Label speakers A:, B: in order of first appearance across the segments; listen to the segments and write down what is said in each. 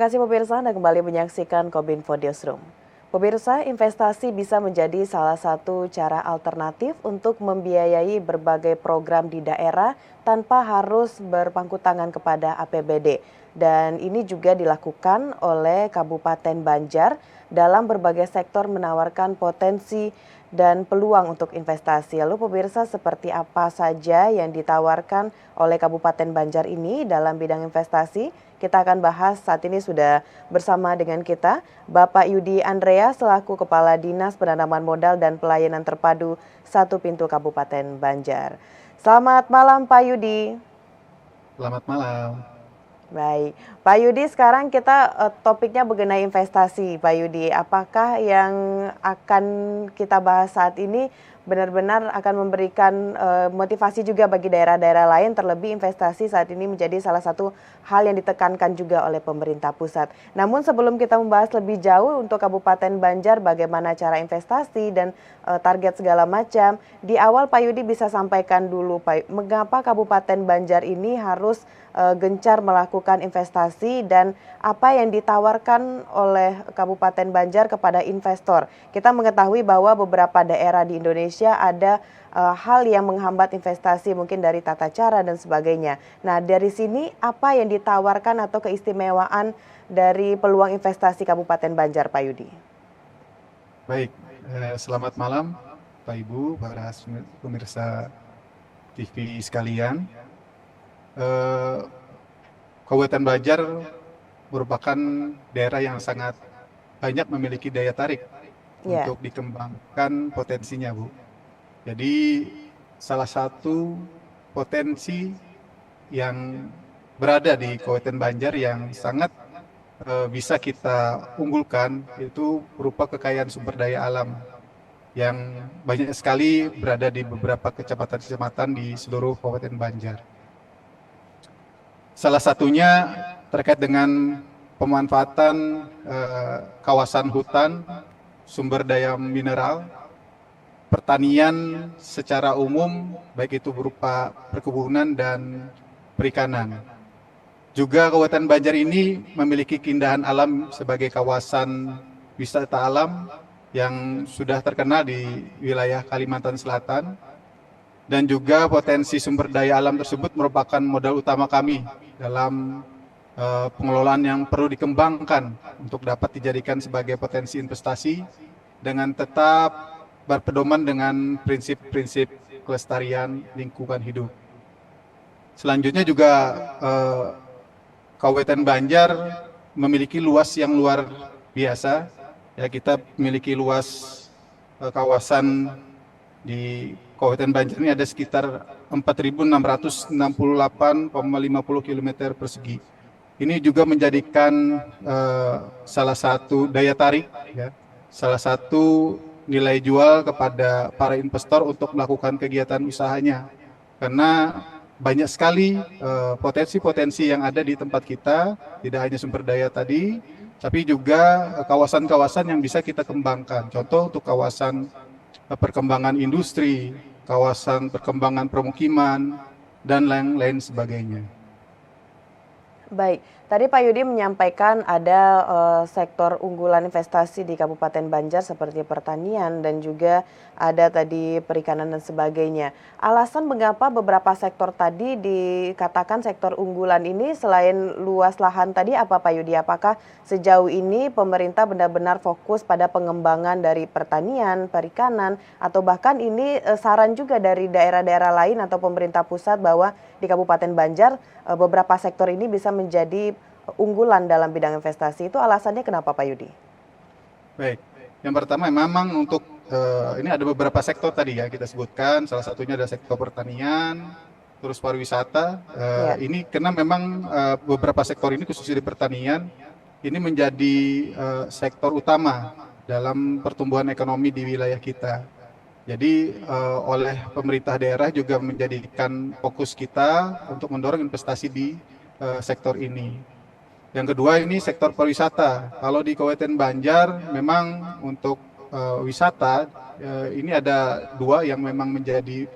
A: kasih pemirsa, Anda kembali menyaksikan Kominfo Newsroom. Pemirsa, investasi bisa menjadi salah satu cara alternatif untuk membiayai berbagai program di daerah tanpa harus berpangku tangan kepada APBD. Dan ini juga dilakukan oleh Kabupaten Banjar dalam berbagai sektor menawarkan potensi dan peluang untuk investasi. Lalu pemirsa, seperti apa saja yang ditawarkan oleh Kabupaten Banjar ini dalam bidang investasi? Kita akan bahas saat ini sudah bersama dengan kita Bapak Yudi Andrea selaku Kepala Dinas Penanaman Modal dan Pelayanan Terpadu Satu Pintu Kabupaten Banjar. Selamat malam Pak Yudi.
B: Selamat malam.
A: Baik, Pak Yudi, sekarang kita topiknya mengenai investasi, Pak Yudi. Apakah yang akan kita bahas saat ini benar-benar akan memberikan motivasi juga bagi daerah-daerah lain, terlebih investasi saat ini menjadi salah satu hal yang ditekankan juga oleh pemerintah pusat. Namun sebelum kita membahas lebih jauh untuk Kabupaten Banjar, bagaimana cara investasi dan target segala macam, di awal Pak Yudi bisa sampaikan dulu, Pak, mengapa Kabupaten Banjar ini harus gencar melakukan investasi dan apa yang ditawarkan oleh Kabupaten Banjar kepada investor. Kita mengetahui bahwa beberapa daerah di Indonesia ada hal yang menghambat investasi mungkin dari tata cara dan sebagainya. Nah, dari sini apa yang ditawarkan atau keistimewaan dari peluang investasi Kabupaten Banjar, Pak Yudi?
B: Baik, selamat malam Pak Ibu, para pemirsa TV sekalian. Eh, Kabupaten Banjar merupakan daerah yang sangat banyak memiliki daya tarik
A: Ya,
B: untuk dikembangkan potensinya, Bu. Jadi salah satu potensi yang berada di Kabupaten Banjar yang sangat bisa kita unggulkan itu berupa kekayaan sumber daya alam yang banyak sekali berada di beberapa kecamatan-kecamatan di seluruh Kabupaten Banjar. Salah satunya terkait dengan pemanfaatan kawasan hutan, sumber daya mineral, pertanian secara umum, baik itu berupa perkebunan dan perikanan. Juga Kabupaten Banjar ini memiliki keindahan alam sebagai kawasan wisata alam yang sudah terkenal di wilayah Kalimantan Selatan. Dan juga potensi sumber daya alam tersebut merupakan modal utama kami dalam pengelolaan yang perlu dikembangkan untuk dapat dijadikan sebagai potensi investasi dengan tetap berpedoman dengan prinsip-prinsip kelestarian lingkungan hidup. Selanjutnya juga Kabupaten Banjar memiliki luas yang luar biasa. Ya, kita memiliki luas kawasan di Kabupaten Banjar ini ada sekitar 4.668,50 km persegi. Ini juga menjadikan salah satu daya tarik, ya, salah satu nilai jual kepada para investor untuk melakukan kegiatan usahanya. Karena banyak sekali potensi-potensi yang ada di tempat kita, tidak hanya sumber daya tadi, tapi juga kawasan-kawasan yang bisa kita kembangkan. Contoh untuk kawasan perkembangan industri, kawasan perkembangan permukiman, dan lain-lain sebagainya.
A: baik. Tadi Pak Yudi menyampaikan ada sektor unggulan investasi di Kabupaten Banjar seperti pertanian dan juga ada tadi perikanan dan sebagainya. Alasan mengapa beberapa sektor tadi dikatakan sektor unggulan ini selain luas lahan tadi apa Pak Yudi? Apakah sejauh ini pemerintah benar-benar fokus pada pengembangan dari pertanian, perikanan, atau bahkan ini saran juga dari daerah-daerah lain atau pemerintah pusat bahwa di Kabupaten Banjar beberapa sektor ini bisa menjadi unggulan dalam bidang investasi, itu alasannya kenapa Pak Yudi?
B: Baik, yang pertama memang untuk ini ada beberapa sektor tadi ya kita sebutkan, salah satunya ada sektor pertanian, terus pariwisata.
A: Ya,
B: Ini karena memang beberapa sektor ini khususnya di pertanian ini menjadi sektor utama dalam pertumbuhan ekonomi di wilayah kita. Jadi oleh pemerintah daerah juga menjadikan fokus kita untuk mendorong investasi di sektor ini. Yang kedua ini sektor pariwisata. Kalau di Kabupaten Banjar memang untuk wisata ini ada dua yang memang menjadi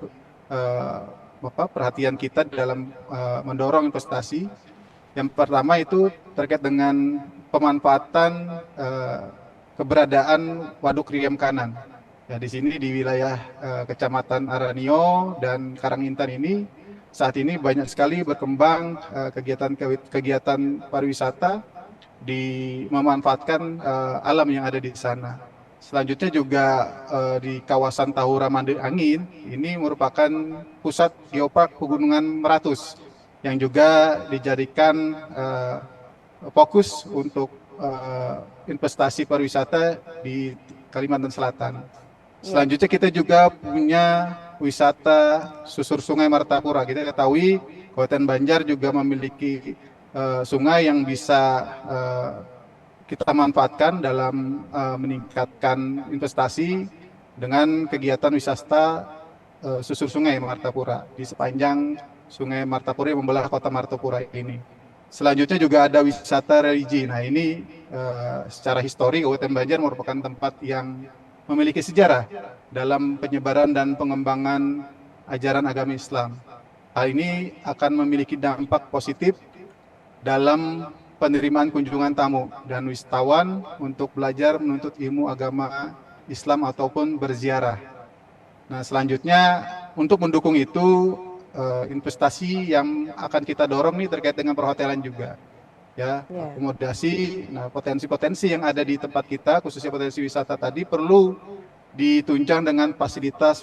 B: perhatian kita dalam mendorong investasi. Yang pertama itu terkait dengan pemanfaatan keberadaan Waduk Riam Kanan. Ya, di sini di wilayah Kecamatan Aranio dan Karangintan ini saat ini banyak sekali berkembang kegiatan pariwisata memanfaatkan alam yang ada di sana. Selanjutnya juga di kawasan Tahura Mande Angin ini merupakan pusat geopark Pegunungan Meratus yang juga dijadikan fokus untuk investasi pariwisata di Kalimantan Selatan. Selanjutnya kita juga punya wisata susur sungai Martapura. Kita ketahui Kabupaten Banjar juga memiliki sungai yang bisa kita manfaatkan dalam meningkatkan investasi dengan kegiatan wisata susur sungai Martapura di sepanjang sungai Martapura yang membelah kota Martapura ini. Selanjutnya juga ada wisata religi. Nah ini secara histori Kabupaten Banjar merupakan tempat yang memiliki sejarah dalam penyebaran dan pengembangan ajaran agama Islam. Hal ini akan memiliki dampak positif dalam penerimaan kunjungan tamu dan wisatawan untuk belajar menuntut ilmu agama Islam ataupun berziarah. Nah, selanjutnya untuk mendukung itu investasi yang akan kita dorong nih terkait dengan perhotelan juga. Ya, akomodasi, nah potensi-potensi yang ada di tempat kita, khususnya potensi wisata tadi perlu ditunjang dengan fasilitas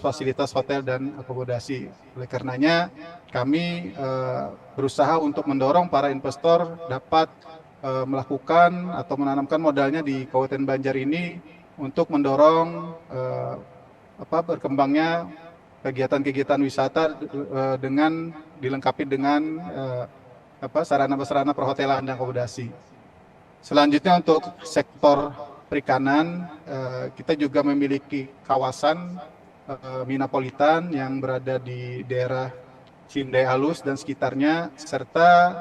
B: hotel dan akomodasi. Oleh karenanya, kami berusaha untuk mendorong para investor dapat melakukan atau menanamkan modalnya di Kabupaten Banjar ini untuk mendorong berkembangnya kegiatan-kegiatan wisata dengan dilengkapi dengan sarana-prasarana perhotelan dan akomodasi. Selanjutnya untuk sektor perikanan, kita juga memiliki kawasan Minapolitan yang berada di daerah Cindai Alus dan sekitarnya, serta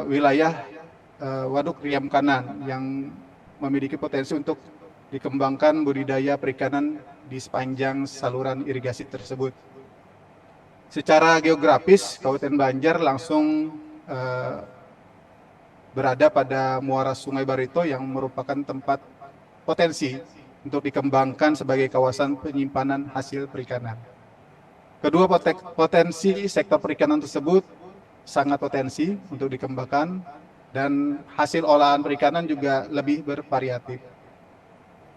B: wilayah Waduk Riam Kanan yang memiliki potensi untuk dikembangkan budidaya perikanan di sepanjang saluran irigasi tersebut. Secara geografis, Kabupaten Banjar langsung berada pada muara Sungai Barito yang merupakan tempat potensi untuk dikembangkan sebagai kawasan penyimpanan hasil perikanan. Kedua potensi sektor perikanan tersebut sangat potensi untuk dikembangkan dan hasil olahan perikanan juga lebih bervariatif.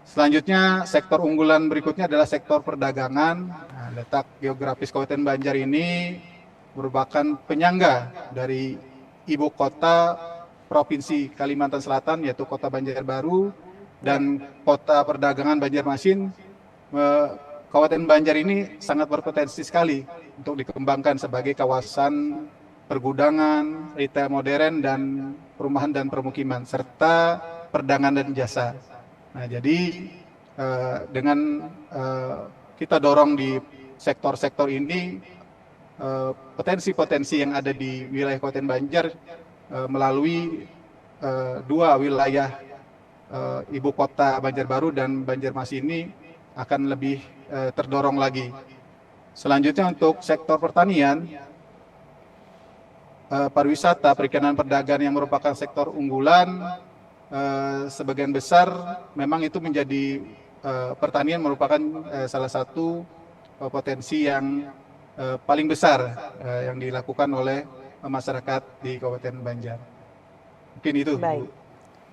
B: Selanjutnya, sektor unggulan berikutnya adalah sektor perdagangan. Nah, letak geografis Kabupaten Banjar ini merupakan penyangga dari ibu kota Provinsi Kalimantan Selatan, yaitu Kota Banjarbaru, dan kota perdagangan Banjarmasin. Kabupaten Banjar ini sangat berpotensi sekali untuk dikembangkan sebagai kawasan pergudangan, retail modern, dan perumahan dan permukiman, serta perdagangan dan jasa. Nah, jadi dengan kita dorong di sektor-sektor ini, potensi-potensi yang ada di wilayah Kabupaten Banjar melalui dua wilayah ibu kota Banjarbaru dan Banjarmasin ini akan lebih terdorong lagi. Selanjutnya untuk sektor pertanian, pariwisata, perikanan, perdagangan yang merupakan sektor unggulan, sebagian besar memang itu menjadi pertanian merupakan salah satu potensi yang paling besar yang dilakukan oleh masyarakat di Kabupaten Banjar. Mungkin itu.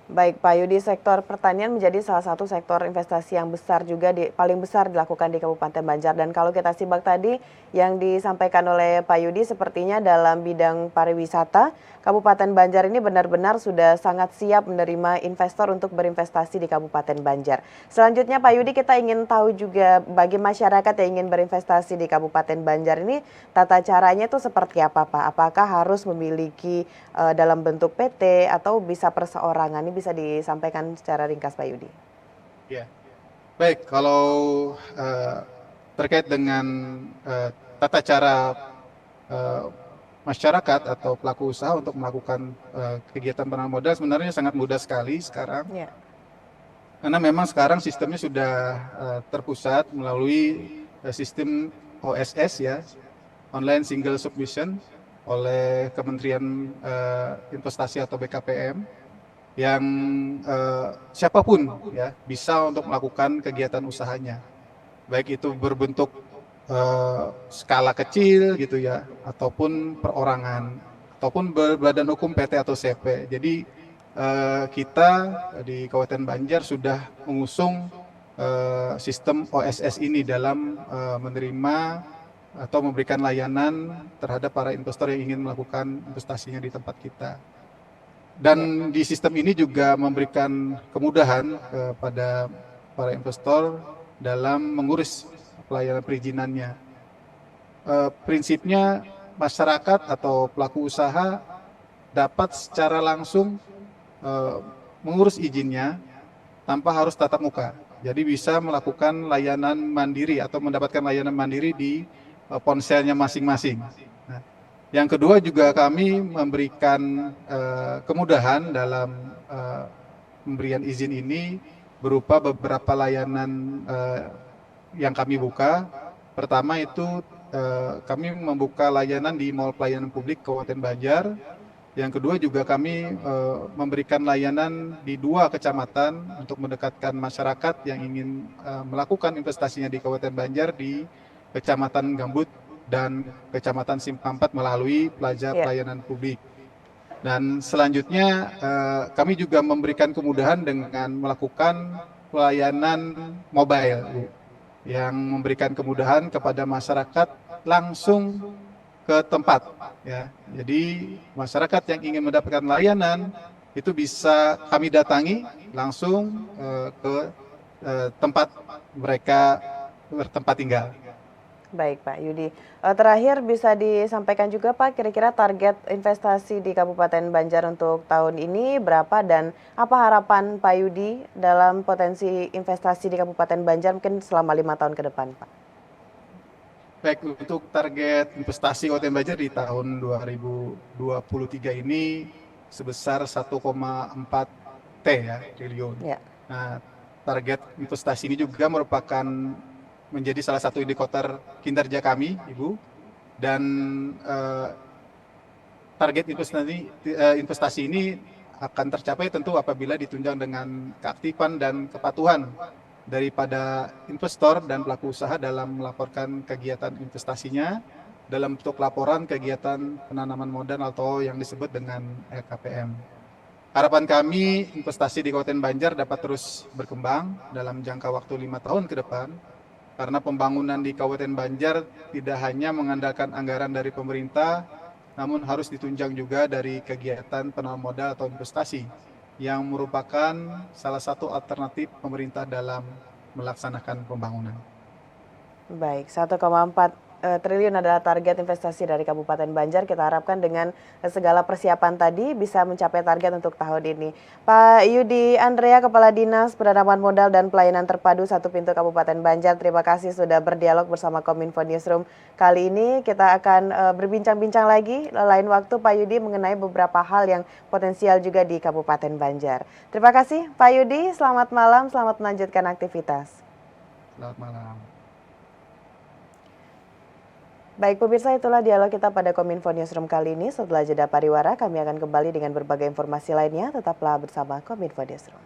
A: Baik, Pak Yudi, sektor pertanian menjadi salah satu sektor investasi yang besar juga, paling besar dilakukan di Kabupaten Banjar. Dan kalau kita simak tadi yang disampaikan oleh Pak Yudi, sepertinya dalam bidang pariwisata, Kabupaten Banjar ini benar-benar sudah sangat siap menerima investor untuk berinvestasi di Kabupaten Banjar. Selanjutnya Pak Yudi, kita ingin tahu juga bagi masyarakat yang ingin berinvestasi di Kabupaten Banjar ini, tata caranya itu seperti apa, Pak? Apakah harus memiliki dalam bentuk PT atau bisa perseorangan? Ini bisa disampaikan secara ringkas, Pak Yudi.
B: Ya, baik. Kalau terkait dengan tata cara masyarakat atau pelaku usaha untuk melakukan kegiatan penanaman modal, sebenarnya sangat mudah sekali sekarang. Ya. Karena memang sekarang sistemnya sudah terpusat melalui sistem OSS, ya, Online Single Submission, oleh Kementerian Investasi atau BKPM. yang siapapun ya bisa untuk melakukan kegiatan usahanya, baik itu berbentuk skala kecil gitu ya, ataupun perorangan, ataupun berbadan hukum PT atau CP. Jadi kita di Kabupaten Banjar sudah mengusung sistem OSS ini dalam menerima atau memberikan layanan terhadap para investor yang ingin melakukan investasinya di tempat kita. Dan di sistem ini juga memberikan kemudahan kepada para investor dalam mengurus pelayanan perizinannya. Prinsipnya masyarakat atau pelaku usaha dapat secara langsung mengurus izinnya tanpa harus tatap muka. Jadi bisa melakukan layanan mandiri atau mendapatkan layanan mandiri di ponselnya masing-masing. Nah, yang kedua juga kami memberikan kemudahan dalam pemberian izin ini berupa beberapa layanan yang kami buka. Pertama itu kami membuka layanan di Mall Pelayanan Publik Kabupaten Banjar. Yang kedua juga kami memberikan layanan di 2 kecamatan untuk mendekatkan masyarakat yang ingin melakukan investasinya di Kabupaten Banjar di Kecamatan Gambut dan Kecamatan Simpang 4 melalui Plaza Pelayanan Publik. Dan selanjutnya kami juga memberikan kemudahan dengan melakukan pelayanan mobile, Bu, yang memberikan kemudahan kepada masyarakat langsung ke tempat ya. Jadi masyarakat yang ingin mendapatkan layanan itu bisa kami datangi langsung ke tempat mereka bertempat tinggal.
A: Baik Pak Yudi, terakhir bisa disampaikan juga Pak, kira-kira target investasi di Kabupaten Banjar untuk tahun ini berapa dan apa harapan Pak Yudi dalam potensi investasi di Kabupaten Banjar mungkin selama 5 tahun ke depan Pak?
B: Baik, untuk target investasi Kabupaten Banjar di tahun 2023 ini sebesar 1,4 triliun. Ya. Nah, target investasi ini juga merupakan menjadi salah satu indikator kinerja kami, Ibu. Dan target investasi ini akan tercapai tentu apabila ditunjang dengan keaktifan dan kepatuhan daripada investor dan pelaku usaha dalam melaporkan kegiatan investasinya dalam bentuk laporan kegiatan penanaman modal atau yang disebut dengan LKPM. Harapan kami investasi di Kabupaten Banjar dapat terus berkembang dalam jangka waktu 5 tahun ke depan, karena pembangunan di Kabupaten Banjar tidak hanya mengandalkan anggaran dari pemerintah, namun harus ditunjang juga dari kegiatan penanaman modal atau investasi, yang merupakan salah satu alternatif pemerintah dalam melaksanakan pembangunan.
A: Baik, 1,4 triliun adalah target investasi dari Kabupaten Banjar. Kita harapkan dengan segala persiapan tadi bisa mencapai target untuk tahun ini. Pak Yudi Andrea, Kepala Dinas Penanaman Modal dan Pelayanan Terpadu 1 Pintu Kabupaten Banjar, terima kasih sudah berdialog bersama Kominfo Newsroom. Kali ini kita akan berbincang-bincang lagi lain waktu Pak Yudi mengenai beberapa hal yang potensial juga di Kabupaten Banjar. Terima kasih Pak Yudi, selamat malam, selamat melanjutkan aktivitas.
B: Selamat malam.
A: Baik pemirsa, itulah dialog kita pada Kominfo Newsroom kali ini. Setelah jeda pariwara, kami akan kembali dengan berbagai informasi lainnya. Tetaplah bersama Kominfo Newsroom.